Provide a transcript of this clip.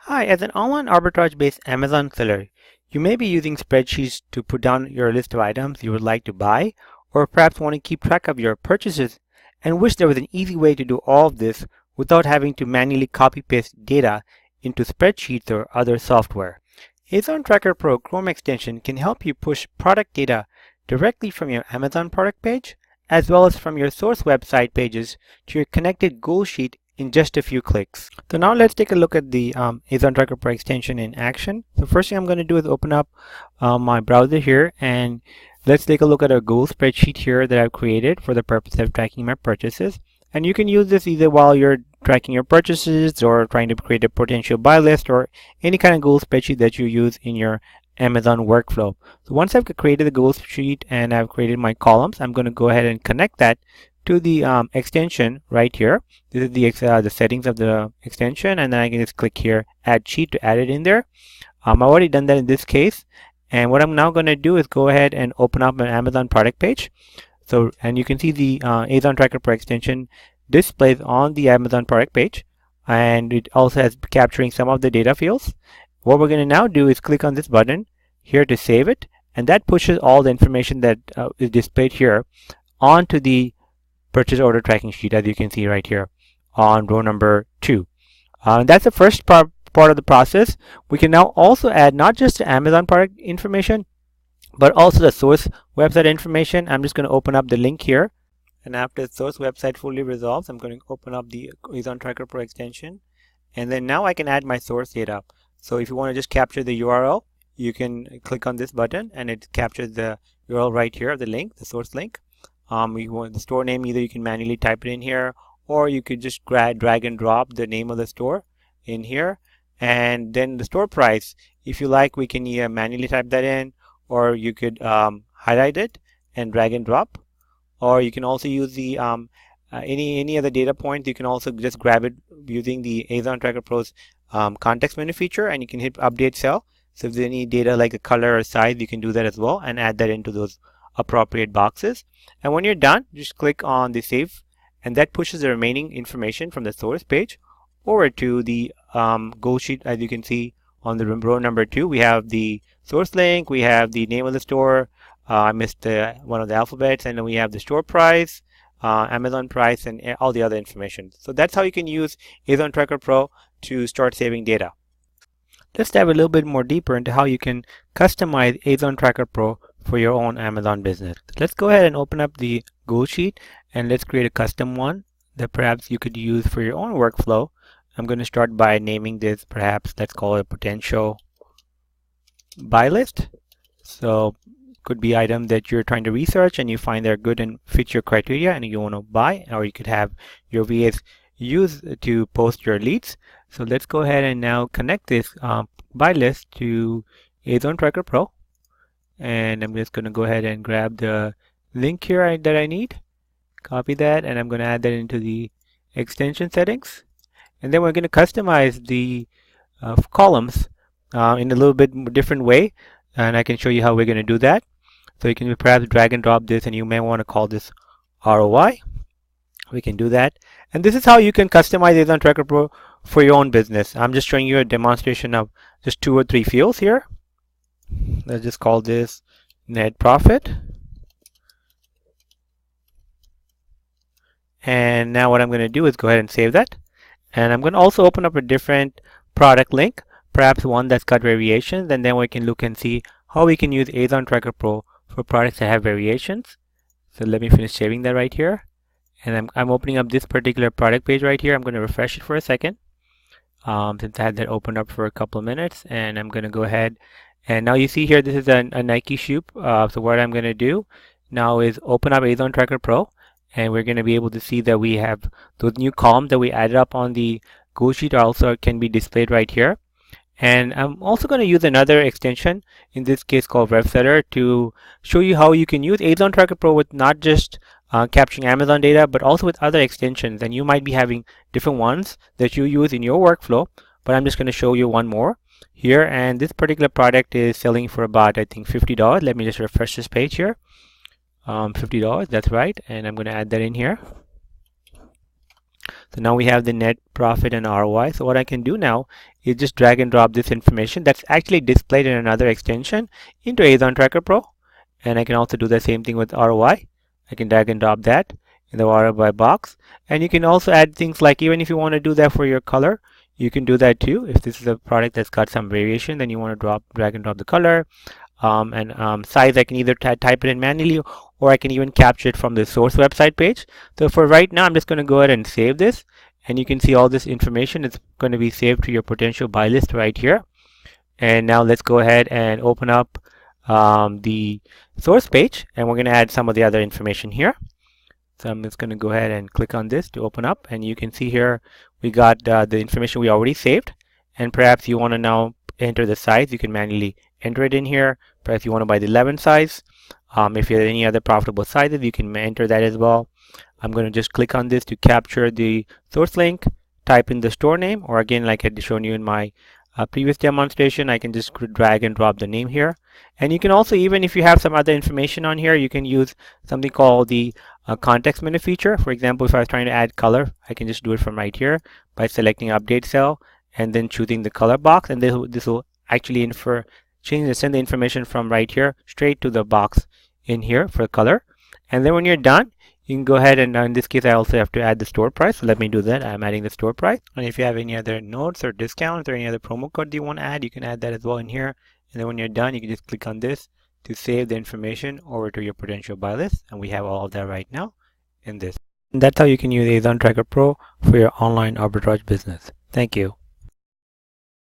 Hi, as an online arbitrage-based Amazon seller, you may be using spreadsheets to put down your list of items you would like to buy, or perhaps want to keep track of your purchases and wish there was an easy way to do all of this without having to manually copy-paste data into spreadsheets or other software. Azon Tracker Pro Chrome extension can help you push product data directly from your Amazon product page, as well as from your source website pages to your connected goal sheet in just a few clicks. So now let's take a look at the Azon Tracker Pro extension in action. The first thing I'm going to do is open up my browser here, and let's take a look at a goal spreadsheet here that I've created for the purpose of tracking my purchases. And you can use this either while you're tracking your purchases or trying to create a potential buy list or any kind of goal spreadsheet that you use in your Amazon workflow. So once I've created the goal sheet and I've created my columns, I'm going to go ahead and connect that to the extension right here. This is the settings of the extension, and then I can just click here, add sheet, to add it in there. I've already done that in this case, and what I'm now going to do is go ahead and open up an Amazon product page. So, and you can see the Azon Tracker Pro extension displays on the Amazon product page, and it also has capturing some of the data fields. What we're going to now do is click on this button here to save it, and that pushes all the information that is displayed here onto the purchase order tracking sheet, as you can see right here on row number 2. That's the first part of the process. We can now also add not just the Amazon product information, but also the source website information. I'm just going to open up the link here, and after the source website fully resolves, I'm going to open up the Azon Tracker Pro extension, and then now I can add my source data. So if you want to just capture the URL, you can click on this button and it captures the URL right here, the link, the source link. You want the store name, either you can manually type it in here, or you could just drag and drop the name of the store in here. And then the store price, if you like, we can either manually type that in, or you could highlight it and drag and drop, or you can also use the any other data point. You can also just grab it using the Azon Tracker Pro's context menu feature, and you can hit update cell. So if there's any data like a color or size, you can do that as well and add that into those appropriate boxes. And when you're done, just click on the save, and that pushes the remaining information from the source page over to the goal sheet. As you can see on the row number 2, we have the source link, we have the name of the store, I missed one of the alphabets, and then we have the store price, Amazon price, and all the other information. So that's how you can use Azon Tracker Pro to start saving data. Let's dive a little bit more deeper into how you can customize Azon Tracker Pro for your own Amazon business. Let's go ahead and open up the goal sheet, and let's create a custom one that perhaps you could use for your own workflow. I'm going to start by naming this, perhaps let's call it a potential buy list. So could be item that you're trying to research and you find they're good and fit your criteria and you want to buy, or you could have your VAs use to post your leads. So let's go ahead and now connect this buy list to Azon Tracker Pro. And I'm just going to go ahead and grab the link here that I need, copy that, and I'm going to add that into the extension settings. And then we're going to customize the columns in a little bit different way, and I can show you how we're going to do that. So you can perhaps drag and drop this, and you may want to call this ROI. We can do that, and this is how you can customize Azon Tracker Pro for your own business. I'm just showing you a demonstration of just 2 or 3 fields here. Let's just call this net profit. And now what I'm going to do is go ahead and save that. And I'm going to also open up a different product link, perhaps one that's got variations, and then we can look and see how we can use Azon Tracker Pro for products that have variations. So let me finish saving that right here. And I'm opening up this particular product page right here. I'm going to refresh it for a second since I had that opened up for a couple of minutes, and I'm going to go ahead. And now you see here, this is a Nike shoe. So what I'm going to do now is open up Azon Tracker Pro, and we're going to be able to see that we have those new columns that we added up on the goal sheet also can be displayed right here. And I'm also going to use another extension, in this case called WebSeller, to show you how you can use Azon Tracker Pro with not just capturing Amazon data, but also with other extensions. And you might be having different ones that you use in your workflow, but I'm just going to show you one more here. And this particular product is selling for about, I think, $50. Let me just refresh this page here. $50, that's right, and I'm going to add that in here. So now we have the net profit and ROI. So what I can do now is just drag and drop this information that's actually displayed in another extension into Azon Tracker Pro. And I can also do the same thing with ROI. I can drag and drop that in the ROI box. And you can also add things like, even if you want to do that for your color, you can do that too. If this is a product that's got some variation, then you want to drag and drop the color. Size, I can either type it in manually, or I can even capture it from the source website page. So for right now, I'm just going to go ahead and save this, and you can see all this information. It's going to be saved to your potential buy list right here. And now let's go ahead and open up the source page, and we're going to add some of the other information here. So I'm just going to go ahead and click on this to open up, and you can see here we got the information we already saved. And perhaps you want to now enter the size. You can manually enter it in here. Perhaps you want to buy the 11 size. If you have any other profitable sizes, you can enter that as well. I'm going to just click on this to capture the source link, type in the store name, or again, like I had shown you in my previous demonstration, I can just drag and drop the name here. And you can also, even if you have some other information on here, you can use something called the context menu feature. For example, if I was trying to add color, I can just do it from right here by selecting update cell and then choosing the color box, and this will actually send the information from right here straight to the box in here for color. And then when you're done, you can go ahead and in this case I also have to add the store price. So let me do that. I'm adding the store price. And if you have any other notes or discounts or any other promo code you want to add, you can add that as well in here. And then when you're done, you can just click on this to save the information over to your potential buy list. And we have all of that right now in this. And that's how you can use Azon Tracker Pro for your online arbitrage business. Thank you.